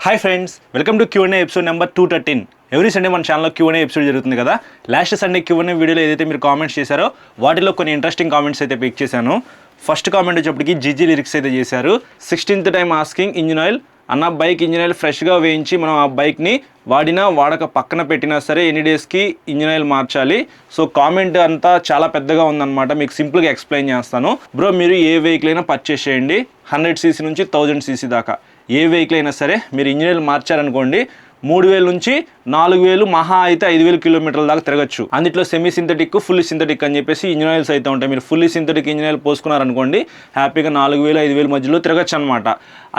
Hi friends, welcome to Q&A episode number 213. Every Sunday మన ఛానల్లో Q&A episode జరుగుతుంది కదా. లాస్ట్ సండే Q&A వీడియోలో ఏదైతే మీరు కామెంట్స్ చేశారో వాటిలో కొన్ని ఇంట్రెస్టింగ్ కామెంట్స్ అయితే పిక్ చేశాను. ఫస్ట్ కామెంట్ వచ్చేప్పటికి జీజీ లిరిక్స్ అయితే చేశారు. 16th time asking engine oil అన్న, బైక్ ఇంజిన్ ఆయిల్ ఫ్రెష్గా వేయించి మనం ఆ బైక్ని వాడక పక్కన పెట్టినా సరే ఎన్ని డేస్కి ఇంజిన్ ఆయిల్ మార్చాలి. సో కామెంట్ అంతా చాలా పెద్దగా ఉందన్నమాట, మీకు సింపుల్గా ఎక్స్ప్లెయిన్ చేస్తాను. బ్రో, మీరు ఏ వెహికల్ అయినా పర్చేస్ చేయండి, 100cc నుంచి 1000cc దాకా ఏ వెహికల్ అయినా సరే మీరు ఇంజిన్ ఆయిల్ మార్చారనుకోండి 3000 నుంచి 4000, మహా అయితే 5000 కిలోమీటర్ల దాకా తిరగచ్చు. అందులో సెమీ సింథటిక్, ఫుల్లీ సింథటిక్ అని చెప్పేసి ఇంజిన్ ఆయిల్స్ అయితే ఉంటాయి. మీరు ఫుల్లీ సింథటిక్ ఇంజిన్ ఆయిల్ పోసుకున్నారనుకోండి హ్యాపీగా 4000, 5000 మధ్యలో తిరగచ్చు అనమాట.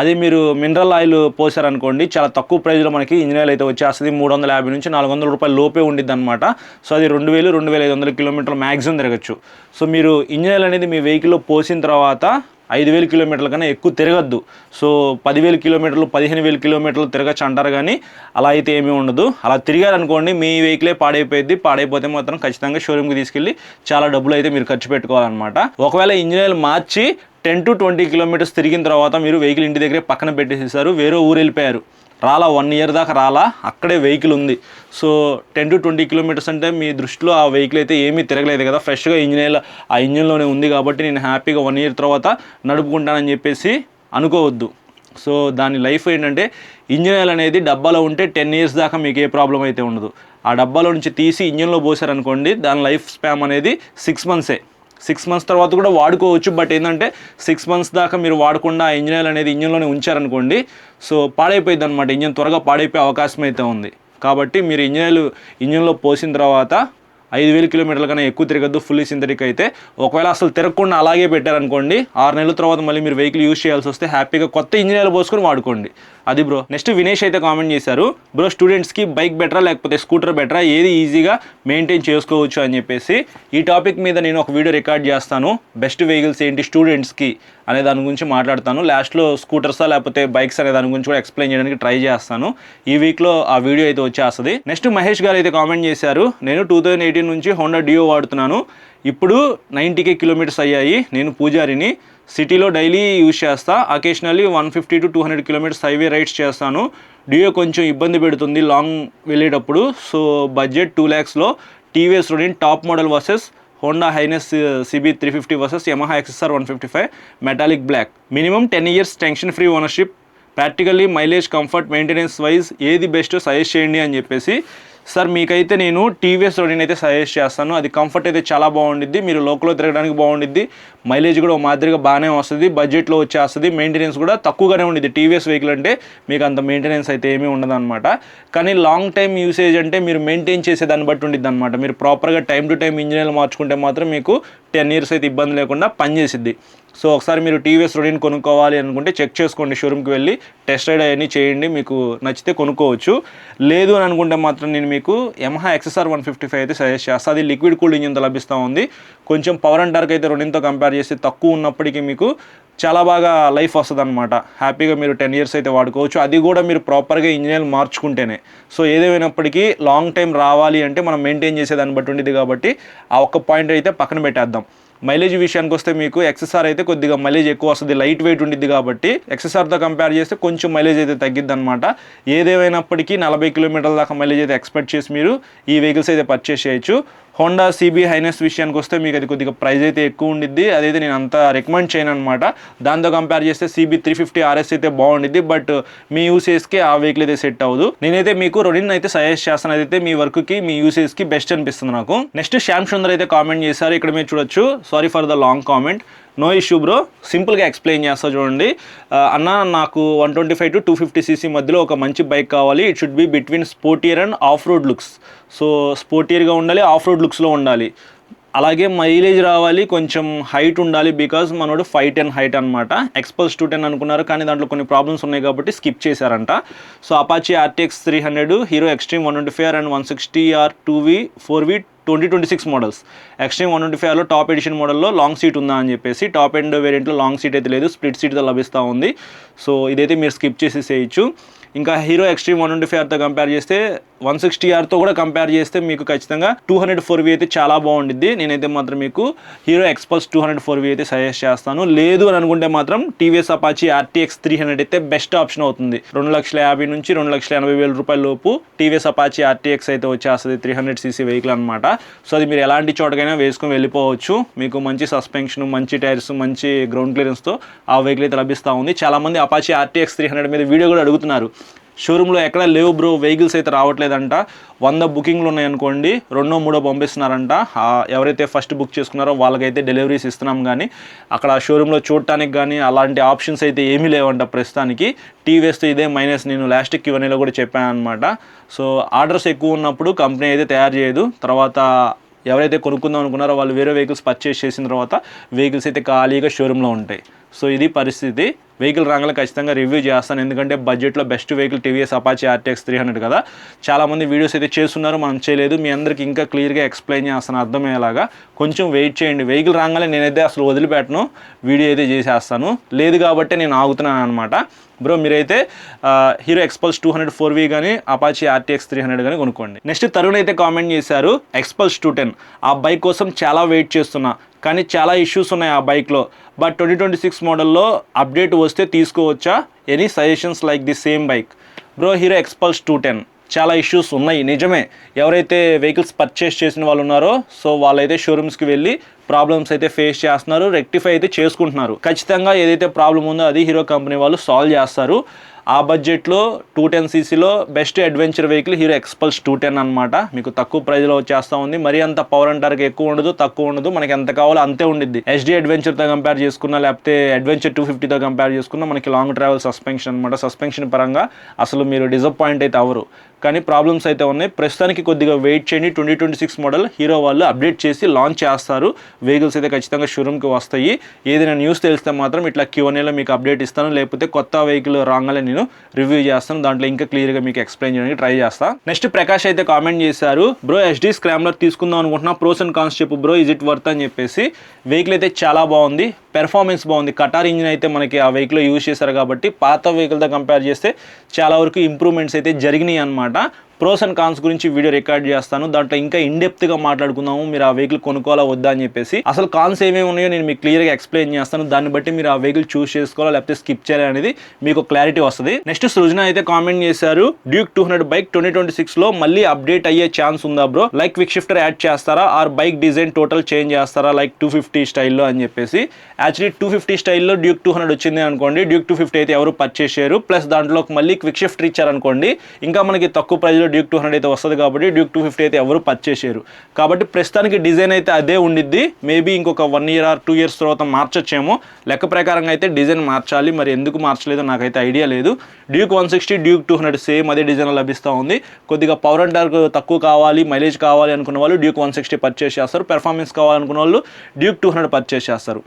అదే మీరు మినరల్ ఆయిల్ పోసారనుకోండి చాలా తక్కువ ప్రైస్లో మనకి ఇంజిన్ ఆయిల్ అయితే వచ్చేస్తుంది. 350 నుంచి 400 రూపాయల లోపే ఉండిద్ది అనమాట. సో అది 2000, 2500 కిలోమీటర్లు మ్యాక్సిమం తిరగచ్చు. సో మీరు ఇంజిన్ ఆయిల్ అనేది మీ వెహికల్లో పోసిన తర్వాత 5000 కిలోమీటర్ల కన్నా ఎక్కువ తిరగద్దు. సో 10,000 కిలోమీటర్లు, 15,000 కిలోమీటర్లు తిరగచ్చు అంటారు, కానీ అలా అయితే ఏమీ ఉండదు. అలా తిరిగారనుకోండి మీ వెహికలే పాడైపోయింది. పాడైపోతే మాత్రం ఖచ్చితంగా షోరూమ్కి తీసుకెళ్ళి చాలా డబ్బులు అయితే మీరు ఖర్చు పెట్టుకోవాలన్నమాట. ఒకవేళ engine oil March 10 to 20 kilometres తిరిగిన తర్వాత మీరు వెహికల్ ఇంటి దగ్గరే పక్కన పెట్టేసేసారు, వేరే ఊరు వెళ్ళిపోయారు, రాలా 1 year దాకా రాలా, అక్కడే వెహికల్ ఉంది. సో 10 to 20 కిలోమీటర్స్ అంటే మీ దృష్టిలో ఆ వెహికల్ అయితే ఏమీ తిరగలేదు కదా, ఫ్రెష్గా ఇంజిన్ ఆ ఇంజిన్లోనే ఉంది కాబట్టి నేను హ్యాపీగా 1 year తర్వాత నడుపుకుంటానని చెప్పేసి అనుకోవద్దు. సో దాని లైఫ్ ఏంటంటే ఇంజిన్ ఆయిల్ అనేది డబ్బాలో ఉంటే 10 years దాకా మీకు ఏ ప్రాబ్లం అయితే ఉండదు. ఆ డబ్బాలో నుంచి తీసి ఇంజిన్లో పోసారనుకోండి దాని లైఫ్ స్పామ్ అనేది 6 months. 6 months తర్వాత కూడా వాడుకోవచ్చు. బట్ ఏంటంటే 6 months దాకా మీరు వాడకుండా ఆ ఇంజిన్ ఆయిల్ అనేది ఇంజిన్లోనే ఉంచారనుకోండి సో పాడైపోయింది అనమాట. ఇంజిన్ త్వరగా పాడైపోయే అవకాశం అయితే ఉంది. కాబట్టి మీరు ఇంజిన్లో పోసిన తర్వాత 5000 కిలోమీటర్ల కన్నా ఎక్కువ తిరగద్దు ఫుల్లీ సింథటిక్ అయితే. ఒకవేళ అసలు తిరగకుండా అలాగే పెట్టారనుకోండి 6 నెలల తర్వాత మళ్ళీ మీరు వెహికల్ యూజ్ చేయాల్సి వస్తే హ్యాపీగా కొత్త ఇంజిన్ ఆయిల్ పోసుకొని వాడుకోండి. అది బ్రో. నెక్స్ట్ వినేష్ అయితే కామెంట్ చేశారు, బ్రో స్టూడెంట్స్కి బైక్ బెటరా లేకపోతే స్కూటర్ బెటరా, ఏది ఈజీగా మెయింటైన్ చేసుకోవచ్చు అని చెప్పేసి. ఈ టాపిక్ మీద నేను ఒక వీడియో రికార్డ్ చేస్తాను, బెస్ట్ వెహికల్స్ ఏంటి స్టూడెంట్స్కి అనే దాని గురించి మాట్లాడతాను. లాస్ట్లో స్కూటర్సా లేకపోతే బైక్స్ అనే దాని గురించి కూడా ఎక్స్ప్లెయిన్ చేయడానికి ట్రై చేస్తాను. ఈ వీక్లో ఆ వీడియో అయితే వచ్చేస్తుంది. నెక్స్ట్ మహేష్ గారు అయితే కామెంట్ చేశారు, నేను 2018 నుంచి హోండా డియో వాడుతున్నాను, ఇప్పుడు 90K కిలోమీటర్స్ అయ్యాయి. నేను పూజారిని, సిటీలో డైలీ యూజ్ చేస్తా, occasionally 150 to 200 kilometres highway rides చేస్తాను. డియో కొంచెం ఇబ్బంది పెడుతుంది లాంగ్ వెళ్ళేటప్పుడు. సో బడ్జెట్ 2 lakhsలో TVS Ronin top model versus Honda Hness CB350 versus Yamaha XSR 155 metallic black, minimum 10 years tension free ownership, practically mileage, comfort, maintenance wise ఏది best suggest చేయండి అని చెప్పేసి. సార్ మీకైతే నేను టీవీఎస్ రోనిన్ అయితే suggest చేస్తాను. అది కంఫర్ట్ అయితే చాలా బాగుండిద్ది, మీరు లోకల్లో తిరగడానికి బాగుండిద్ది, మైలేజ్ కూడా మాదిరిగా బాగానే వస్తుంది, బడ్జెట్లో వచ్చేస్తుంది, మెయింటెనెన్స్ కూడా తక్కువగానే ఉండిద్ది. టీవీఎస్ వెహికల్ అంటే మీకు అంత మెయింటెనెన్స్ అయితే ఏమీ ఉండదు అనమాట. కానీ లాంగ్ టైం యూసేజ్ అంటే మీరు మెయింటైన్ చేసే దాన్ని బట్టి ఉండిద్ది అనమాట. మీరు ప్రాపర్గా time to time engine oil మార్చుకుంటే మాత్రం మీకు 10 years అయితే ఇబ్బంది లేకుండా పనిచేసిద్ది. సో ఒకసారి మీరు టీవీఎస్ రోనిన్ కొనుక్కోవాలి అనుకుంటే చెక్ చేసుకోండి, షోరూమ్కి వెళ్ళి టెస్ట్ రైడ్ అవన్నీ చేయండి, మీకు నచ్చితే కొనుక్కోవచ్చు. లేదు అని అనుకుంటే మాత్రం నేను మీకు యమహా XSR 155 అయితే సజెస్ట్ చేస్తాను. అది లిక్విడ్ కూల్డ్ ఇంజిన్తో లభిస్తూ ఉంది. కొంచెం పవర్ అండ్ టార్క్ అయితే రోనిన్తో కంపేర్ చేస్తే తక్కువ ఉన్నప్పటికీ మీకు చాలా బాగా లైఫ్ వస్తుంది అనమాట. హ్యాపీగా మీరు 10 years అయితే వాడుకోవచ్చు. అది కూడా మీరు ప్రాపర్గా ఇంజిన్ ఆయిల్ మార్చుకుంటేనే. సో ఏదేమైనప్పటికీ లాంగ్ టైం రావాలి అంటే మనం మెయింటైన్ చేసేదాన్ని బట్టి ఉండిద్ది కాబట్టి ఆ ఒక్క పాయింట్ అయితే పక్కన పెట్టేద్దాం. మైలేజ్ విషయానికి వస్తే మీకు XSR అయితే కొద్దిగా మైలేజ్ ఎక్కువ వస్తుంది, లైట్ వెయిట్ ఉండిద్ది కాబట్టి XSRతో కంపేర్ చేస్తే కొంచెం మైలేజ్ అయితే తగ్గిద్ది అనమాట. ఏదేమైనప్పటికీ 40 కిలోమీటర్ల దాకా మైలేజ్ అయితే ఎక్స్పెక్ట్ చేసి మీరు ఈ వెహికల్స్ అయితే పర్చేస్ చేయొచ్చు. హోండా CB హైనెస్ విషయానికి వస్తే మీకు అది కొద్దిగా ప్రైస్ అయితే ఎక్కువ ఉండిద్ది, అదైతే నేను అంత రికమెండ్ చేయను అనమాట. దాంతో కంపేర్ చేస్తే CB350 RS అయితే బాగుండిద్ది, బట్ మీ యూసేజ్కి ఆ వెహికల్ అయితే సెట్ అవ్వదు. నేనైతే మీకు రోనిన్ అయితే సజెస్ట్ చేస్తాను, అదైతే మీ వర్క్కి మీ యూసేజ్కి బెస్ట్ అనిపిస్తుంది నాకు. నెక్స్ట్ శ్యామ్ సుందర్ అయితే కామెంట్ చేశారు, ఇక్కడ మీరు చూడొచ్చు, sorry for the long comment, no issue bro, సింపుల్గా ఎక్స్ప్లెయిన్ చేస్తా చూడండి. అన్న నాకు 125 to 250cc మధ్యలో ఒక మంచి బైక్ కావాలి, it should be between sportier and off road looks. So స్పోర్టియర్గా ఉండాలి, ఆఫ్ రోడ్ లుక్స్లో ఉండాలి, అలాగే మైలేజ్ రావాలి, కొంచెం హైట్ ఉండాలి, బికాజ్ మనోడు 5'10" హైట్ అనమాట. ఎక్స్పల్స్ 210 అనుకున్నారు కానీ దాంట్లో కొన్ని ప్రాబ్లమ్స్ ఉన్నాయి కాబట్టి స్కిప్ చేశారంట. So Apache RTX 300, Hero Xtreme 125 and 160R 2V 4V 2026 models. Xtreme 125లో టాప్ ఎడిషన్ మోడల్లో లాంగ్ సీట్ ఉందా అని చెప్పేసి. టాప్ ఎండ్ వేరియంట్లో లాంగ్ సీట్ అయితే లేదు, స్ప్లిట్ సీట్తో లభిస్తూ ఉంది. సో ఇదైతే మీరు స్కిప్ చేసేసేయచ్చు. ఇంకా హీరో ఎక్స్ట్రీమ్ 125తో కంపేర్ చేస్తే 160R కూడా కంపేర్ చేస్తే మీకు ఖచ్చితంగా 200 అయితే చాలా బాగుండిద్ది. నేనైతే మాత్రం మీకు హీరో ఎక్స్పల్స్ 200 అయితే సజెస్ట్ చేస్తాను. లేదు అని అనుకుంటే మాత్రం టీవీఎస్ అపాచీ RTX 300 అయితే బెస్ట్ ఆప్షన్ అవుతుంది. 2,50,000 నుంచి 2,80,000 రూపాయల లోపు టీవీఎస్ అపాచీ RTX అయితే వచ్చేస్తుంది. 300cc వెహికల్ అనమాట. సో అది మీరు ఎలాంటి చోటకైనా వేసుకొని వెళ్ళిపోవచ్చు. మీకు మంచి సస్పెన్షన్, మంచి టైర్స్, మంచి గ్రౌండ్ క్లియరెన్స్తో ఆ వెహికల్ అయితే లభిస్తూ ఉంది. చాలామంది అపాచీ RTX 300 మీద వీడియో కూడా అడుగుతున్నారు. షోరూంలో ఎక్కడ లేవు బ్రో, వెహికల్స్ అయితే రావట్లేదంట. 100 బుకింగ్లు ఉన్నాయనుకోండి, 2-3 పంపిస్తున్నారంట. ఎవరైతే ఫస్ట్ బుక్ చేసుకున్నారో వాళ్ళకైతే డెలివరీస్ ఇస్తున్నాం. కానీ అక్కడ షోరూంలో చూడటానికి కానీ అలాంటి ఆప్షన్స్ అయితే ఏమీ లేవంట ప్రస్తుతానికి. టీవీఎస్తో ఇదే మైనస్, నేను లాస్ట్ Q&Aలో కూడా చెప్పాను అనమాట. సో ఆర్డర్స్ ఎక్కువ ఉన్నప్పుడు కంపెనీ అయితే తయారు చేయదు. తర్వాత ఎవరైతే కొనుక్కుందాం అనుకున్నారో వాళ్ళు వేరే వెహికల్స్ పర్చేస్ చేసిన తర్వాత వెహికల్స్ అయితే ఖాళీగా షోరూంలో ఉంటాయి. సో ఇది పరిస్థితి. వెహికల్ రాగానే ఖచ్చితంగా రివ్యూ చేస్తాను, ఎందుకంటే బడ్జెట్లో best vehicle TVS Apache RTX 300 కదా. చాలామంది వీడియోస్ అయితే చేస్తున్నారు, మనం చేయలేదు. మీ అందరికీ ఇంకా క్లియర్గా ఎక్స్ప్లెయిన్ చేస్తాను అర్థమయ్యేలాగా. కొంచెం వెయిట్ చేయండి. వెహికల్ రాగానే నేనైతే అసలు వదిలిపెట్టను, వీడియో అయితే చేసేస్తాను. లేదు కాబట్టి నేను ఆగుతున్నాను అనమాట. బ్రో మీరైతే హీరో ఎక్స్పల్స్ 200 కానీ అపాచీ RTX 300 కానీ కొనుక్కోండి. నెక్స్ట్ తరుణ్ అయితే కామెంట్ చేశారు, ఎక్స్పల్స్ 210 ఆ బైక్ కోసం చాలా వెయిట్ చేస్తున్నా, కానీ చాలా ఇష్యూస్ ఉన్నాయి ఆ బైక్లో. బట్ 2026 మోడల్లో అప్డేట్ వస్తే తీసుకోవచ్చా? Any suggestions like the same bike? Bro hero Xpulse 210 చాలా ఇష్యూస్ ఉన్నాయి, నిజమే. ఎవరైతే వెహికల్స్ పర్చేస్ చేసిన వాళ్ళు ఉన్నారో సో వాళ్ళైతే షోరూమ్స్కి వెళ్ళి ప్రాబ్లమ్స్ అయితే ఫేస్ చేస్తున్నారు, రెక్టిఫై అయితే చేసుకుంటున్నారు. ఖచ్చితంగా ఏదైతే ప్రాబ్లం ఉందో అది హీరో కంపెనీ వాళ్ళు సాల్వ్ చేస్తారు. ఆ బడ్జెట్లో 210ccలో best adventure vehicle Hero Xpulse 210 అనమాట. మీకు తక్కువ ప్రైజ్లో వచ్చేస్తూ ఉంది. మరీ అంత పవర్ అండ్ టార్క్ ఎక్కువ ఉండదు, తక్కువ ఉండదు, మనకి ఎంత కావాలో అంతే ఉండిద్ది. HD అడ్వెంచర్తో కంపేర్ చేసుకున్నా, లేకపోతే అడ్వెంచర్ 250తో కంపేర్ చేసుకున్నా మనకి లాంగ్ ట్రావెల్ సస్పెన్షన్ అనమాట. సస్పెన్షన్ పరంగా అసలు మీరు డిసప్పాయింట్ అయితే అవ్వరు. కానీ ప్రాబ్లమ్స్ అయితే ఉన్నాయి. ప్రస్తుతానికి కొద్దిగా వెయిట్ చేయండి. 2026 మోడల్ హీరో వాళ్ళు అప్డేట్ చేసి లాంచ్ చేస్తారు. వెహికల్స్ అయితే ఖచ్చితంగా షోరూమ్కి వస్తాయి. ఏదైనా న్యూస్ తెలిస్తే మాత్రం ఇట్లా Q&Aలో మీకు అప్డేట్ ఇస్తాను, లేకపోతే కొత్త వెహికల్ రాగానే నేను రివ్యూ చేస్తాను. దాంట్లో ఇంకా క్లియర్గా మీకు ఎక్స్ప్లెయిన్ చేయడానికి ట్రై చేస్తాను. నెక్స్ట్ ప్రకాష్ అయితే కామెంట్ చేశారు, బ్రో HD స్క్రామ్లర్ తీసుకుందాం అనుకుంటున్నా, ప్రోస్ అండ్ కాన్స్ చెప్పు బ్రో, ఇజ్ ఇట్ వర్త్ అని చెప్పేసి. వెహికల్ అయితే చాలా బాగుంది, పెర్ఫార్మెన్స్ బాగుంది. కటార్ ఇంజిన్ అయితే మనకి ఆ వెహికల్లో యూజ్ చేశారు కాబట్టి పాత వెహికల్తో కంపేర్ చేస్తే చాలా వరకు ఇంప్రూవ్మెంట్స్ అయితే జరిగినాయి అనమాట. ప్రోస్ అండ్ కాన్స్ గురించి వీడియో రికార్డ్ చేస్తాను, దాంట్లో ఇంకా ఇన్డెప్త్గా మాట్లాడుకుందాము, మీరు ఆ వెహికల్ కొనుక్కోవాలా వద్దా అని చెప్పేసి. అసలు కాన్స్ ఏమేమి ఉన్నాయో నేను మీకు క్లియర్గా ఎక్స్ప్లెయిన్ చేస్తాను. దాన్ని బట్టి మీరు ఆ వెహికల్ చూస్ చేసుకోవాలా లేకపోతే స్కిప్ చేయాలి అనేది మీకు క్లారిటీ వస్తుంది. నెక్స్ట్ సృజన అయితే కామెంట్ చేశారు, డ్యూక్ 200 బైక్ 2026లో మళ్ళీ అప్డేట్ అయ్యే ఛాన్స్ ఉందా bro? Like quick shifter add చేస్తారా or bike design total change చేస్తారా లైక్ 250 స్టైల్లో అని చెప్పేసి. యాక్చువల్లీ 250 స్టైల్లో డ్యూక్ 200 వచ్చింది అనుకోండి, డ్యూక్ 250 అయితే ఎవరు పర్చేస్ చేయరు. ప్లస్ దాంట్లో మళ్ళీ క్విక్ షిఫ్టర్ ఇచ్చారనుకోండి, ఇంకా మనకి తక్కువ ప్రైస్లో డ్యూక్ 200 అయితే వస్తుంది కాబట్టి డ్యూక్ 250 అయితే ఎవరు పర్చేస్ చేయరు. కాబట్టి ప్రస్తుతానికి డిజైన్ అయితే అదే ఉండిద్ది. మేబీ ఇంకొక 1 year or 2 years తర్వాత మార్చొచ్చేమో. లెక్క ప్రకారంగా అయితే డిజైన్ మార్చాలి, మరి ఎందుకు మార్చలేదో నాకైతే ఐడియా లేదు. డ్యూక్ 160, డ్యూక్ 200 సేమ్ అదే డిజైన్ లభిస్తూ ఉంది. కొద్దిగా పవర్ అండ్ టార్క్ తక్కువ కావాలి, మైలేజ్ కావాలి అనుకున్న వాళ్ళు డ్యూక్ 160 పర్చేస్ చేస్తారు. పెర్ఫార్మెన్స్ కావాలనుకున్న వాళ్ళు డ్యూక్ 200 పర్చేస్ చేస్తారు.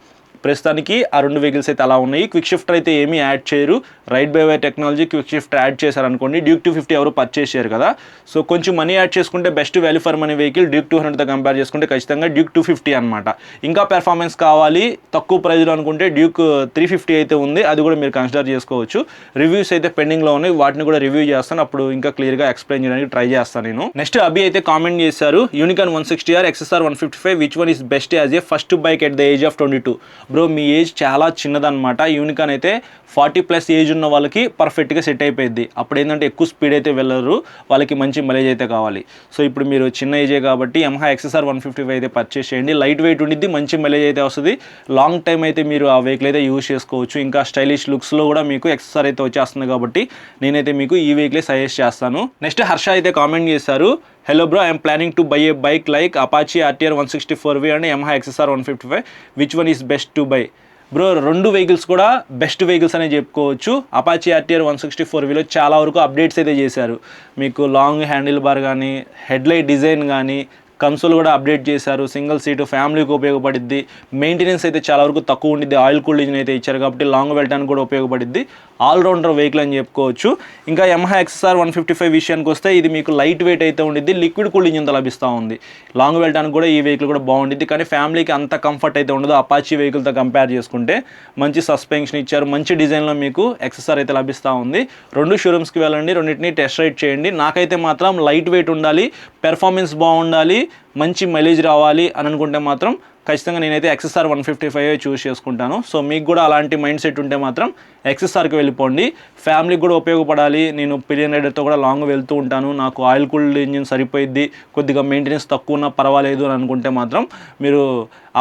ప్రస్తుతానికి ఆ రెండు వెహికల్స్ అయితే అలా ఉన్నాయి. క్విక్ షిఫ్టర్ అయితే ఏమీ యాడ్ చేయరు. Ride by wire technology quick shifter add చేశారనుకోండి, డ్యూక్ 250 ఎవరు పర్చేస్ చేయరు కదా. సో కొంచెం మనీ యాడ్ చేసుకుంటే best value for money vehicle Duke 200తో కంపేర్ చేసుకుంటే ఖచ్చితంగా డ్యూక్ 250 అనమాట. ఇంకా పెర్ఫార్మెన్స్ కావాలి తక్కువ ప్రైజ్లో అనుకుంటే డ్యూక్ 350 అయితే ఉంది, అది కూడా మీరు కన్సిడర్ చేసుకోవచ్చు. రివ్యూస్ అయితే పెండింగ్లో ఉన్నాయి, వాటిని కూడా రివ్యూ చేస్తాను, అప్పుడు ఇంకా క్లియర్గా ఎక్స్ప్లెయిన్ చేయడానికి ట్రై చేస్తాను నేను. నెక్స్ట్ అభి అయితే కామెంట్ చేశారు, unicorn 160R XSR 155 which one is best as a first bike at the age of 22? Bro me age చాలా చిన్నదన్నమాట. యూనికాన్ అయితే 40+ ఏజ్ ఉన్న వాళ్ళకి పర్ఫెక్ట్గా సెట్ అయిపోయింది. అప్పుడు ఏంటంటే ఎక్కువ స్పీడ్ అయితే వెళ్ళరు, వాళ్ళకి మంచి మైలేజ్ అయితే కావాలి. సో ఇప్పుడు మీరు చిన్న ఏజే కాబట్టి యమహా XSR 155 అయితే పర్చేస్ చేయండి. లైట్ వెయిట్ ఉండిద్ది, మంచి మైలేజ్ అయితే వస్తుంది. లాంగ్ టైం అయితే మీరు ఆ వెహికల్ అయితే యూజ్ చేసుకోవచ్చు. ఇంకా స్టైలిష్ లుక్స్లో కూడా మీకు XSR అయితే వచ్చేస్తుంది కాబట్టి నేనైతే మీకు ఈ వెహికలే సజెస్ట్ చేస్తాను. నెక్స్ట్ హర్ష అయితే కామెంట్ చేశారు, hello bro, I'm planning to buy A bike like Apache RTR 164V and Yamaha XSR 155. Which one is best to buy? Bro రెండు వెహికల్స్ కూడా బెస్ట్ వెహికల్స్ అనే చెప్పుకోవచ్చు. అపాచీ RTR 164Vలో చాలా వరకు అప్డేట్స్ అయితే చేశారు. మీకు లాంగ్ హ్యాండిల్ బార్ కానీ, హెడ్లైట్ డిజైన్ కానీ, కన్సోల్ కూడా అప్డేట్ చేశారు, సింగిల్ సీటు, ఫ్యామిలీకి ఉపయోగపడిద్ది, మెయింటెనెన్స్ అయితే చాలా వరకు తక్కువ ఉండిద్ది, ఆయిల్ కూల్డ్ ఇంజిన్ అయితే ఇచ్చారు కాబట్టి లాంగ్ వెళ్ళడానికి కూడా ఉపయోగపడిద్ది, ఆల్రౌండర్ వెహికల్ అని చెప్పుకోవచ్చు. ఇంకా యమహా XSR 155 విషయానికి వస్తే ఇది మీకు లైట్ వెయిట్ అయితే ఉండిద్ది, లిక్విడ్ కూల్డ్ ఇంజిన్తో లభిస్తూ ఉంది. లాంగ్ వెళ్ళడానికి కూడా ఈ వెహికల్ కూడా బాగుండిద్ది, కానీ ఫ్యామిలీకి అంత కంఫర్ట్ అయితే ఉండదు అపాచీ వెహికల్తో కంపేర్ చేసుకుంటే. మంచి సస్పెన్షన్ ఇచ్చారు, మంచి డిజైన్లో మీకు XSR అయితే లభిస్తూ ఉంది. 2 షోరూమ్స్కి వెళ్ళండి, రెండింటిని టెస్ట్ రైడ్ చేయండి. నాకైతే మాత్రం లైట్ వెయిట్ ఉండాలి, పెర్ఫార్మెన్స్ బాగుండాలి, మంచి మైలేజ్ రావాలి అని అనుకుంటే మాత్రం ఖచ్చితంగా నేనైతే XSR 155 చూస్ చేసుకుంటాను. సో మీకు కూడా అలాంటి మైండ్ సెట్ ఉంటే మాత్రం XSRకి వెళ్ళిపోండి. ఫ్యామిలీకి కూడా ఉపయోగపడాలి, నేను పిలియన్ రైడర్తో కూడా లాంగ్ వెళ్తూ ఉంటాను, నాకు ఆయిల్ కూల్డ్ ఇంజిన్ సరిపోయిద్ది, కొద్దిగా మెయింటెనెన్స్ తక్కువ ఉన్నా పర్వాలేదు అని అనుకుంటే మాత్రం మీరు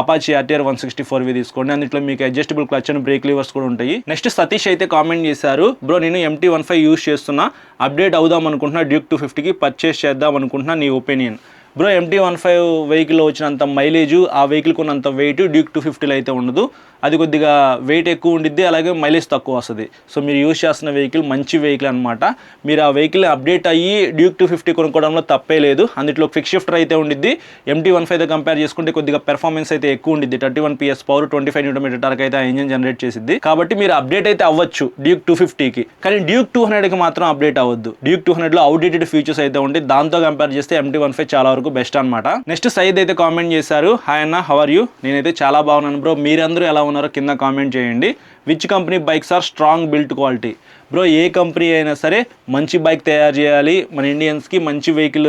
అపాచీ RTR 164 తీసుకోండి. అందులో మీకు adjustable clutch and break levers కూడా ఉంటాయి. నెక్స్ట్ సతీష్ అయితే కామెంట్ చేశారు, బ్రో నేను MT-15 యూస్ చేస్తున్నా, అప్డేట్ అవుదాం అనుకుంటున్నా, డ్యూక్ 250కి పర్చేస్ చేద్దాం అనుకుంటున్నా, నీ ఒపీనియన్? బ్రో MT-15 వెహికల్లో వచ్చినంత మైలేజ్, ఆ వెహికల్కి ఉన్నంత వెయిట్ డ్యూక్ 250లో అయితే ఉండదు. అది కొద్దిగా వెయిట్ ఎక్కువ ఉండిద్ది, అలాగే మైలేజ్ తక్కువ వస్తుంది. సో మీరు యూజ్ చేస్తున్న వెహికల్ మంచి వెహికల్ అనమాట. మీరు ఆ వెహికల్ అప్డేట్ అయ్యి డ్యూక్ 250 కొనుక్కోవడంలో తప్పే లేదు. అందులో క్విక్ షిఫ్టర్ అయితే ఉండిద్ది. MT-15తో కంపేర్ చేసుకుంటే కొద్దిగా పెర్ఫార్మెన్స్ అయితే ఎక్కువ ఉండిద్ది, 31 PS పవర్, 25 Nm టార్క్ అయితే ఆ ఇంజిన్ జనరేట్ చేసిద్ది. కాబట్టి మీరు అప్డేట్ అయితే అవ్వచ్చు డ్యూక్ 250కి, కానీ డ్యూక్ 200కి మాత్రం అప్డేట్ అవ్వద్దు. డ్యూక్ 200లో అవుట్డేటెడ్ ఫీచర్స్ అయితే ఉంటాయి, దాంతో కంపేర్ చేస్తే MT-15 చాలా వరకు బెస్ట్ అనమాట. నెక్స్ట్ సయీద్ అయితే కామెంట్ చేశారు, హాయ్ అన్న, హౌ ఆర్ యూ? నేనైతే చాలా బాగున్నాను బ్రో, మీరందరూ ఎలా ఉన్నారో కింద కామెంట్ చేయండి. Which company bikes are strong built quality? Bro ఏ కంపెనీ అయినా సరే మంచి బైక్ తయారు చేయాలి, మన ఇండియన్స్కి మంచి వెహికల్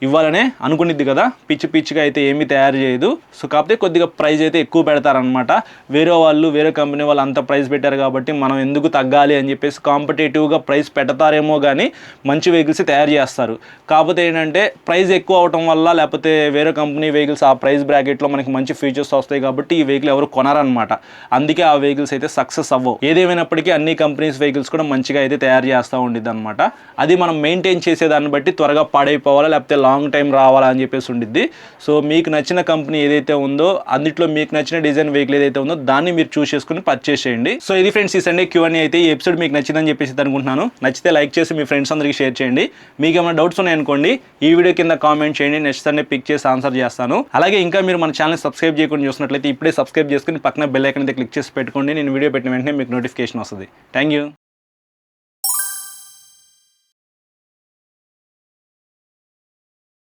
ఇవ్వాలనే అనుకునిద్ది కదా, పిచ్చి పిచ్చిగా అయితే ఏమీ తయారు చేయదు. సో కాకపోతే కొద్దిగా ప్రైస్ అయితే ఎక్కువ పెడతారనమాట. వేరే కంపెనీ వాళ్ళు అంత ప్రైస్ పెట్టారు కాబట్టి మనం ఎందుకు తగ్గాలి అని చెప్పేసి కాంపిటేటివ్గా ప్రైస్ పెడతారేమో కానీ మంచి వెహికల్స్ తయారు చేస్తారు. కాకపోతే ఏంటంటే ప్రైస్ ఎక్కువ అవడం వల్ల, లేకపోతే వేరే కంపెనీ వెహికల్స్ ఆ ప్రైస్ బ్రాకెట్లో మనకి మంచి ఫీచర్స్ వస్తాయి కాబట్టి ఈ వెహికల్ ఎవరు కొనారనమాట. అందుకే ఆ వెహికల్స్ అయితే సక్సెస్ అవ్వవు. ఏదేమైనప్పటికీ అన్ని కంపెనీస్ వెహికల్స్ కూడా మంచిగా అయితే తయారు చేస్తూ ఉండిద్ది అనమాట. అది మనం మెయింటైన్ చేసేదాన్ని బట్టి త్వరగా పాడైపోవాలా, లేకపోతే లాంగ్ టైం రావాలా అని చెప్పేసి ఉండిద్ది. సో మీకు నచ్చిన కంపెనీ ఏదైతే ఉందో, అందులో మీకు నచ్చిన డిజైన్ వెహికల్ ఏదైతే ఉందో దాన్ని మీరు చూస్ చేసుకుని పర్చేస్ చేయండి. సో ఇది ఫ్రెండ్స్ ఈ సండే Q&A అయితే. ఈ ఎపిసోడ్ మీకు నచ్చిందని చెప్పేసి అనుకుంటున్నాను. నచ్చితే లైక్ చేసి మీ ఫ్రెండ్స్ అందరికీ షేర్ చేయండి. మీకు ఏమైనా డౌట్స్ ఉన్నాయనుకోండి ఈ వీడియో కింద కామెంట్ చేయండి, నెక్స్ట్ సండే పిక్ చేసి ఆన్సర్ చేస్తాను. అలాగే ఇంకా మీరు మన ఛానల్ సబ్స్క్రైబ్ చేయకుండా చూసినట్లయితే ఇప్పుడే సబ్స్క్రైబ్ చేసుకుని పక్కన బెల్ ఐకాన్ అయితే క్లిక్ చేసి పెట్టుకోండి. నేను వీడియో పెట్టిన వెంటనే మీకు నోటిఫికేషన్ వస్తుంది. Thank you.